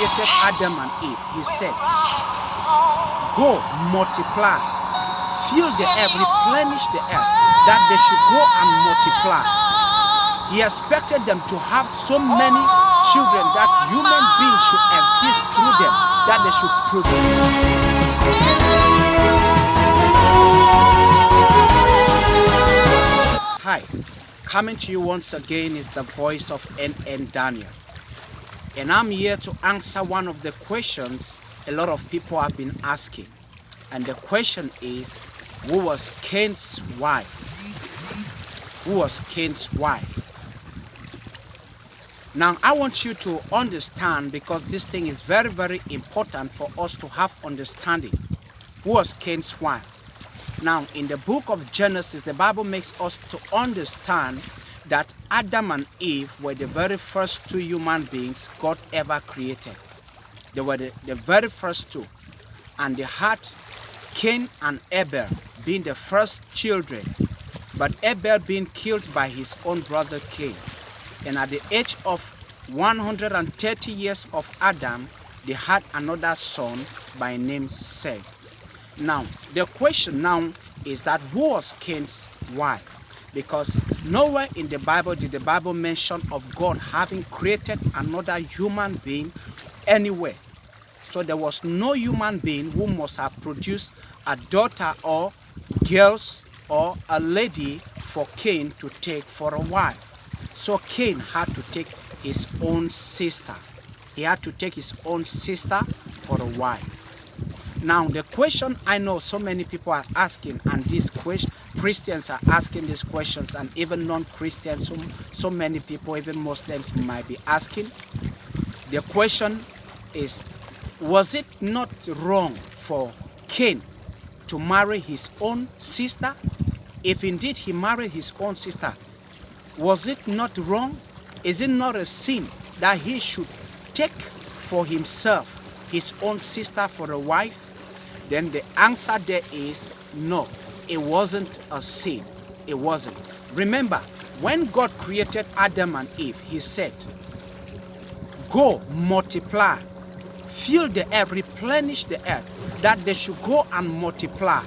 created Adam and Eve, he said, go, multiply, fill the earth, replenish the earth, that they should go and multiply. He expected them to have so many children that human beings should exist through them, that they should produce. Hi, coming to you once again is the voice of N.N.Daniel. And I'm here to answer one of the questions a lot of people have been asking. And the question is, who was Cain's wife? Who was Cain's wife? Now, I want you to understand, because this thing is very, very important for us to have understanding. Who was Cain's wife? Now, in the book of Genesis, the Bible makes us to understand that Adam and Eve were the very first two human beings God ever created. They were the very first two. And they had Cain and Abel being the first children, but Abel being killed by his own brother Cain. And at the age of 130 years of Adam, they had another son by name Seth. Now, the question now is that who was Cain's wife? Because nowhere in the Bible did the Bible mention of God having created another human being anywhere. So there was no human being who must have produced a daughter or girls or a lady for Cain to take for a wife. So Cain had to take his own sister. He had to take his own sister for a wife. Now, the question I know so many people are asking, and these Christians are asking these questions, and even non-Christians, so many people, even Muslims, might be asking. The question is, was it not wrong for Cain to marry his own sister? If indeed he married his own sister, was it not wrong? Is it not a sin that he should take for himself his own sister for a wife? Then the answer there is no, it wasn't a sin. It wasn't. Remember, when God created Adam and Eve, he said, go, multiply, fill the earth, replenish the earth, that they should go and multiply.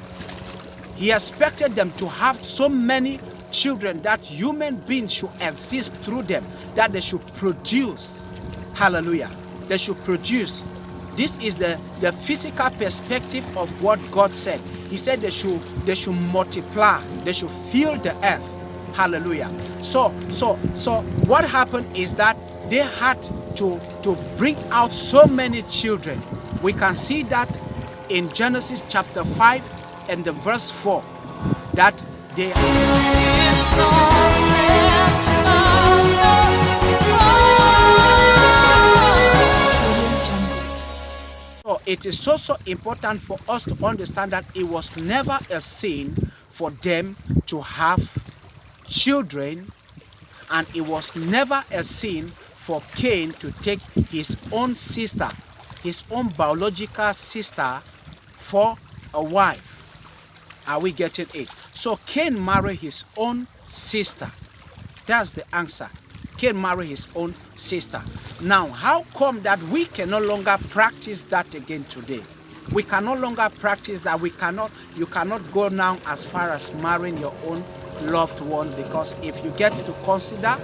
He expected them to have so many children that human beings should exist through them, that they should produce. Hallelujah. They should produce. This is the physical perspective of what God said. He said they should multiply, they should fill the earth. Hallelujah. So what happened is that they had to bring out so many children. We can see that in Genesis chapter 5 and the verse 4, that they it is so important for us to understand that it was never a sin for them to have children, and it was never a sin for Cain to take his own sister, his own biological sister, for a wife. Are we getting it? So Cain married his own sister. That's the answer. Cain married his own sister. Now, how come that we can no longer practice that again today? We can no longer practice that. You cannot go now as far as marrying your own loved one, because if you get to consider,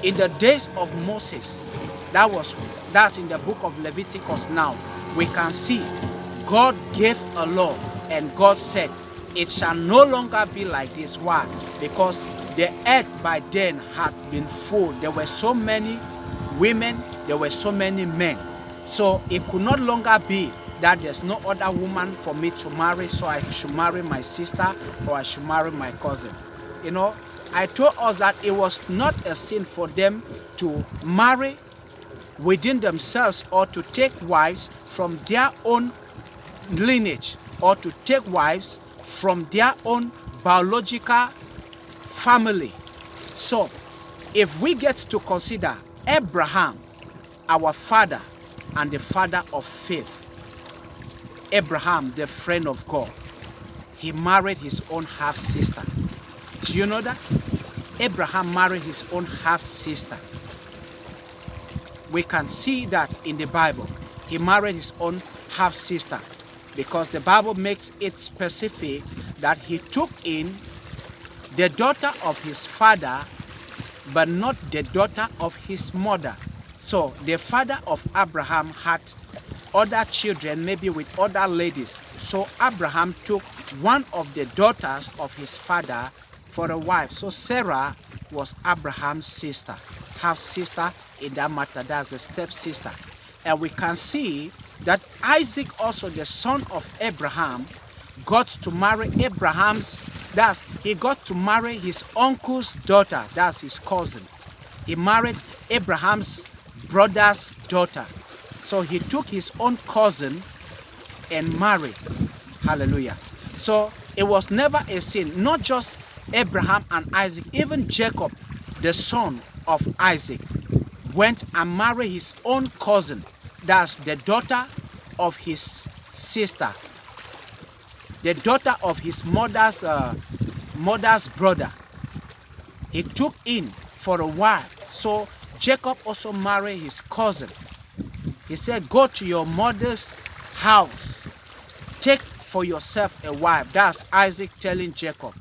in the days of Moses, that's in the book of Leviticus now, we can see God gave a law, and God said, it shall no longer be like this. Why? Because the earth by then had been full. There were so many women, there were so many men. So it could no longer be that there's no other woman for me to marry, so I should marry my sister or I should marry my cousin. You know, I told us that it was not a sin for them to marry within themselves, or to take wives from their own lineage, or to take wives from their own biological family. So if we get to consider Abraham, our father and the father of faith, Abraham, the friend of God, he married his own half-sister. Do you know that? Abraham married his own half-sister. we can see that in the Bible, he married his own half-sister, because the Bible makes it specific that he took in the daughter of his father, but not the daughter of his mother. So the father of Abraham had other children, maybe with other ladies. So Abraham took one of the daughters of his father for a wife. So Sarah was Abraham's sister, half-sister in that matter. That's a step-sister. And we can see that Isaac, also the son of Abraham, got to marry he got to marry his uncle's daughter, that's his cousin. He married Abraham's brother's daughter. So he took his own cousin and married. Hallelujah. So it was never a sin, not just Abraham and Isaac, even Jacob, the son of Isaac, went and married his own cousin, that's the daughter of his sister, the daughter of his mother's brother. He took in for a wife. So Jacob also married his cousin. He said, go to your mother's house, take for yourself a wife. That's Isaac telling Jacob,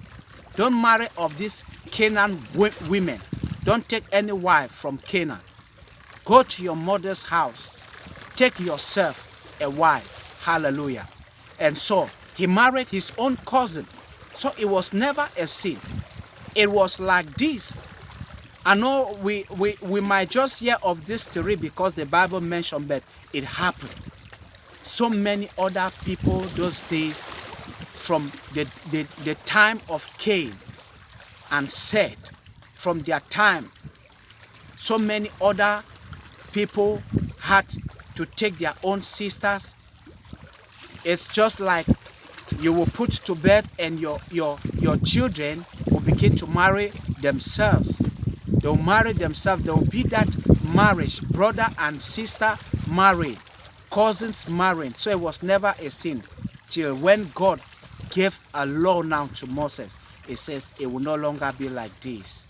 don't marry of these Canaan women. Don't take any wife from Canaan. Go to your mother's house, take yourself a wife. Hallelujah. And so he married his own cousin. So it was never a sin. It was like this. I know we might just hear of this story because the Bible mentioned, but it happened. So many other people those days, from the time of Cain and Seth, from their time, so many other people had to take their own sisters. It's just like you will put to bed and your children will begin to marry themselves. They'll marry themselves. There will be that marriage, brother and sister married, cousins married. So it was never a sin till when God gave a law now to Moses. It says it will no longer be like this.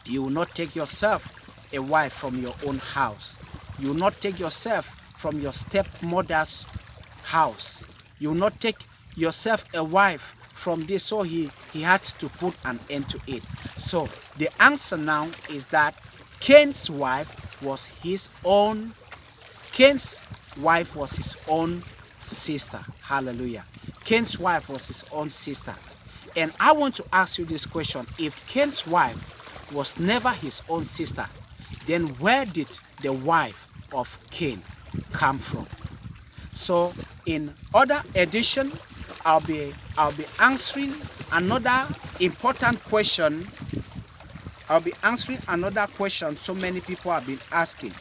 You will not take yourself a wife from your own house. You will not take yourself from your stepmother's house. You will not take yourself a wife from this. So he had to put an end to it. So the answer now is that Cain's wife was his own sister. Hallelujah. Cain's wife was his own sister. And I want to ask you this question. If Cain's wife was never his own sister, then where did the wife of Cain come from? So in other edition, I'll be answering another important question. I'll be answering another question so many people have been asking.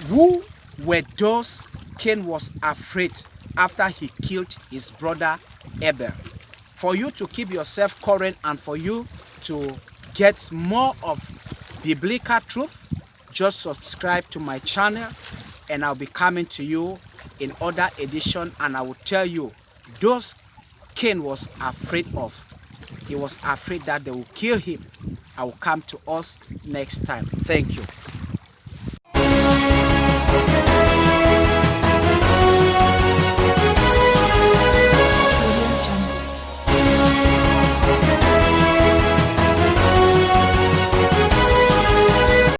Who were those Cain was afraid after he killed his brother Abel? For you to keep yourself current and for you to get more of biblical truth, just subscribe to my channel and I'll be coming to you in other edition and I will tell you those Cain was afraid of. He was afraid that they will kill him. I will come to us next time. Thank you.